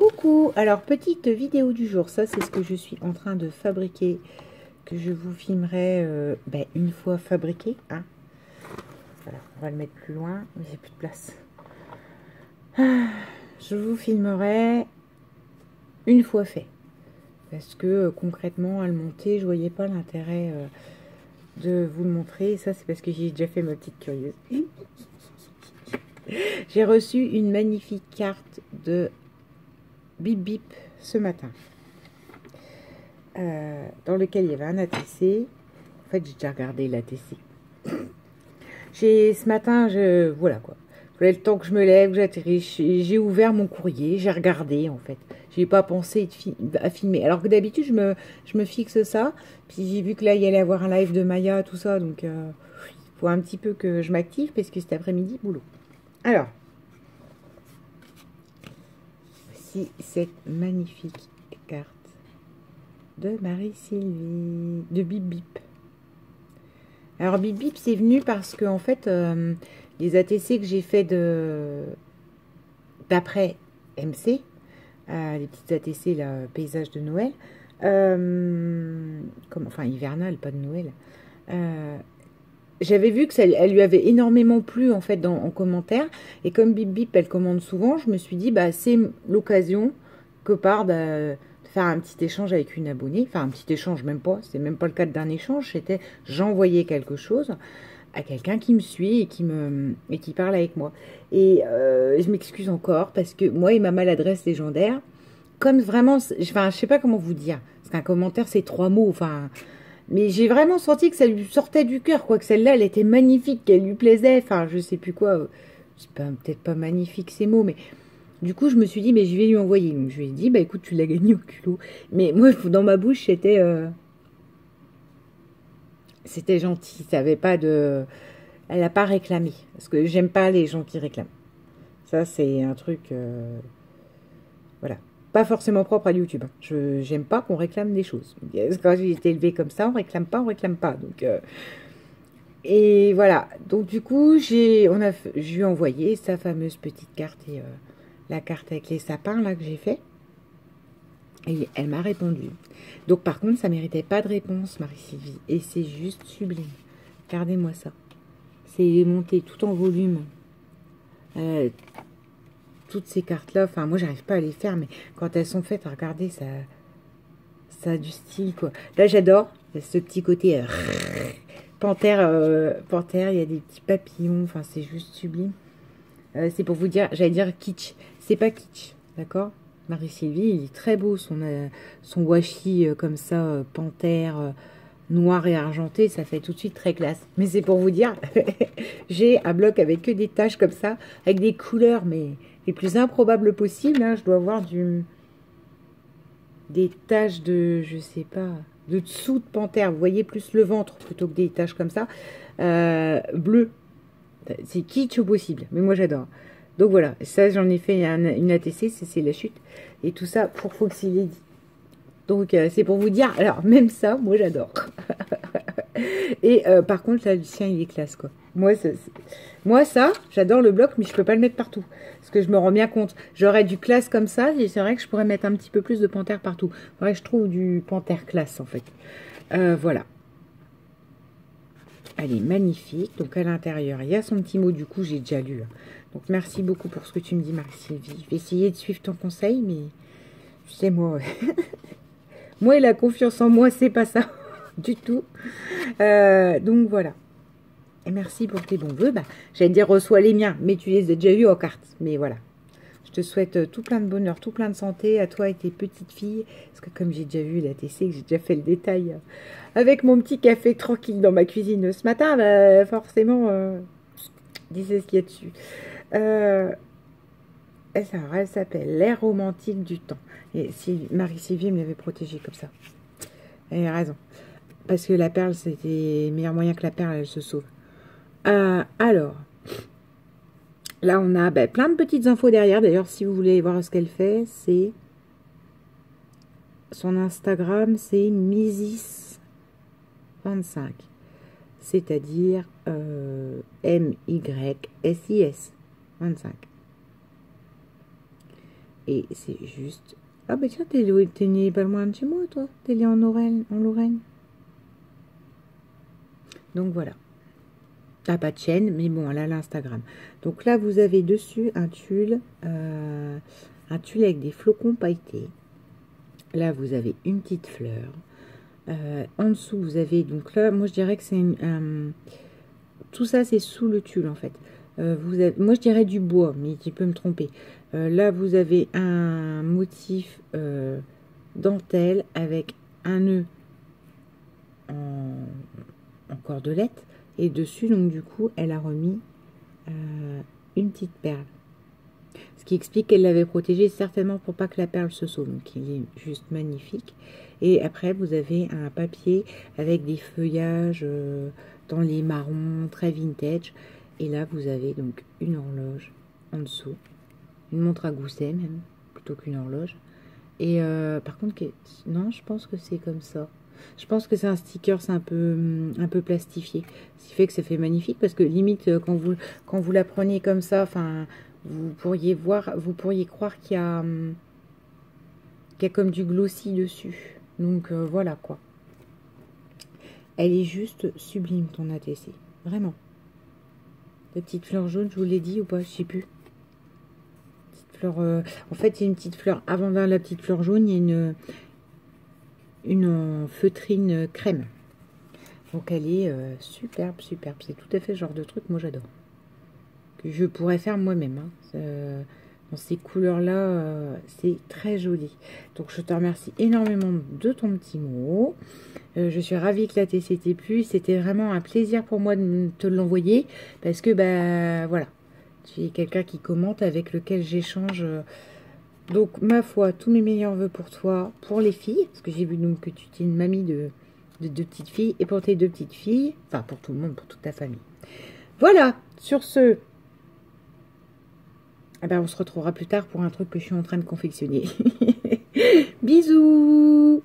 Coucou, alors petite vidéo du jour, ça c'est ce que je suis en train de fabriquer, que je vous filmerai une fois fabriqué. Hein. Voilà, on va le mettre plus loin, mais j'ai plus de place. Je vous filmerai une fois fait, parce que concrètement à le monter, je voyais pas l'intérêt de vous le montrer. Et ça c'est parce que j'ai déjà fait ma petite curieuse. J'ai reçu une magnifique carte de Bip Bip ce matin, dans lequel il y avait un ATC. En fait, j'ai déjà regardé l'ATC. Ce matin, voilà quoi. Le temps que je me lève, que j'atterrisse, j'ai ouvert mon courrier, j'ai regardé en fait. J'ai pas pensé à filmer. Alors que d'habitude, je me fixe ça. Puis j'ai vu que là, il y allait avoir un live de Maya, tout ça. Donc, il faut un petit peu que je m'active parce que cet après-midi, boulot. Alors, voici cette magnifique carte de Marie-Sylvie, de Bip Bip. Alors Bip Bip, c'est venu parce que en fait, les ATC que j'ai fait d'après MC, les petites ATC là, paysage de Noël, enfin hivernal, pas de Noël. J'avais vu que elle lui avait énormément plu en fait en commentaire, et comme Bip Bip elle commande souvent, je me suis dit bah c'est l'occasion que part de faire un petit échange avec une abonnée, enfin un petit échange même pas, c'est même pas le cadre d'un échange, c'était j'envoyais quelque chose à quelqu'un qui me suit et qui parle avec moi. Et je m'excuse encore parce que moi et ma maladresse légendaire, comme vraiment, enfin je sais pas comment vous dire, parce qu'un commentaire c'est 3 mots, enfin. Mais j'ai vraiment senti que ça lui sortait du cœur, quoi, que celle-là, elle était magnifique, qu'elle lui plaisait, enfin, je sais plus quoi, c'est peut-être pas magnifique ces mots, mais du coup, je me suis dit, mais je vais lui envoyer. Donc, je lui ai dit, bah écoute, tu l'as gagné au culot. Mais moi, dans ma bouche, c'était gentil, ça avait pas de... Elle n'a pas réclamé, parce que j'aime pas les gens qui réclament. Ça, c'est un truc... Voilà. Pas forcément propre à YouTube. J'aime pas qu'on réclame des choses. Quand j'ai été élevée comme ça, on réclame pas, on réclame pas. Donc, et voilà. Donc du coup, je lui ai envoyé sa fameuse petite carte et la carte avec les sapins là que j'ai fait. Et elle m'a répondu. Donc par contre, ça méritait pas de réponse, Marie-Sylvie. Et c'est juste sublime. Regardez-moi ça. C'est monté tout en volume. Toutes ces cartes-là, enfin moi j'arrive pas à les faire, mais quand elles sont faites, regardez, ça a du style quoi. Là j'adore ce petit côté panthère, il y a des petits papillons, enfin c'est juste sublime. C'est pour vous dire, j'allais dire kitsch, c'est pas kitsch, d'accord? Marie-Sylvie, il est très beau son washi comme ça, panthère, noir et argenté, ça fait tout de suite très classe. Mais c'est pour vous dire, j'ai un bloc avec que des taches comme ça, avec des couleurs, mais les plus improbables possibles. Hein. Je dois avoir des taches de, je sais pas, de dessous de panthère. Vous voyez, plus le ventre plutôt que des taches comme ça. Bleu. C'est kitsch au possible, mais moi j'adore. Donc voilà, ça j'en ai fait une ATC, c'est la chute. Et tout ça pour Foxy Lady. Donc c'est pour vous dire, alors même ça, moi j'adore. Et par contre, là, le sien, il est classe, quoi. Moi, ça, j'adore le bloc, mais je peux pas le mettre partout. Parce que je me rends bien compte. J'aurais du classe comme ça, et c'est vrai que je pourrais mettre un petit peu plus de panthère partout. Ouais, je trouve du panthère classe, en fait. Voilà. Elle est magnifique. Donc, à l'intérieur, il y a son petit mot. Du coup, j'ai déjà lu. Donc, merci beaucoup pour ce que tu me dis, Marie-Sylvie. Je vais essayer de suivre ton conseil, mais... Tu sais, moi, ouais. Moi et la confiance en moi, c'est pas ça. Du tout. Donc, voilà. Et merci pour tes bons voeux. Bah, j'allais dire reçois les miens, mais tu les as déjà eu en carte. Mais voilà. Je te souhaite tout plein de bonheur, tout plein de santé à toi et tes petites filles. Parce que comme j'ai déjà vu la TC, que j'ai déjà fait le détail avec mon petit café tranquille dans ma cuisine ce matin, bah, forcément, disais ce qu'il y a dessus. Elle s'appelle L'air romantique du temps. Et si Marie-Sylvie me l'avait protégée comme ça. Elle a raison. Parce que la perle, c'était meilleur moyen que la perle, elle se sauve. Alors, là on a plein de petites infos derrière. D'ailleurs, si vous voulez voir ce qu'elle fait, c'est son Instagram, c'est Mysis25, c'est-à-dire MYSIS 25. Et c'est juste... Ah bah tiens, t'es né pas loin de chez moi, toi. T'es né en Lorraine, Donc voilà. Ah, pas de chaîne, mais bon, elle a l'Instagram. Donc là, vous avez dessus un tulle avec des flocons pailletés. Là, vous avez une petite fleur. En dessous, vous avez, donc là, moi je dirais que c'est tout ça, c'est sous le tulle en fait. Moi je dirais du bois, mais tu peux me tromper. Là, vous avez un motif dentelle avec un nœud en cordelette. Et dessus, donc du coup, elle a remis une petite perle. Ce qui explique qu'elle l'avait protégée certainement pour pas que la perle se sauve. Donc il est juste magnifique. Et après, vous avez un papier avec des feuillages dans les marrons, très vintage. Et là, vous avez donc une horloge en dessous. Une montre à gousset même, plutôt qu'une horloge. Et par contre, non, je pense que c'est comme ça. Je pense que c'est un sticker, c'est un peu plastifié. Ce qui fait que ça fait magnifique parce que limite, quand vous la prenez comme ça, enfin, vous pourriez croire qu'il y a comme du glossy dessus. Donc voilà quoi. Elle est juste sublime ton ATC. Vraiment. La petite fleur jaune, je vous l'ai dit ou pas, je sais plus. Petite fleur, en fait, il y a une petite fleur. Avant la petite fleur jaune, il y a une feutrine crème. Donc elle est superbe, superbe. C'est tout à fait le genre de truc, moi j'adore. Que je pourrais faire moi-même. Hein. Dans ces couleurs-là, c'est très joli. Donc je te remercie énormément de ton petit mot. Je suis ravie que la TC t'ait plu. C'était vraiment un plaisir pour moi de te l'envoyer. Parce que, bah voilà, tu es quelqu'un qui commente, avec lequel j'échange. Donc, ma foi, tous mes meilleurs voeux pour toi, pour les filles. Parce que j'ai vu donc que tu es une mamie de deux petites filles. Et pour tes deux petites filles, enfin pour tout le monde, pour toute ta famille. Voilà, sur ce... Eh ben, on se retrouvera plus tard pour un truc que je suis en train de confectionner. Bisous!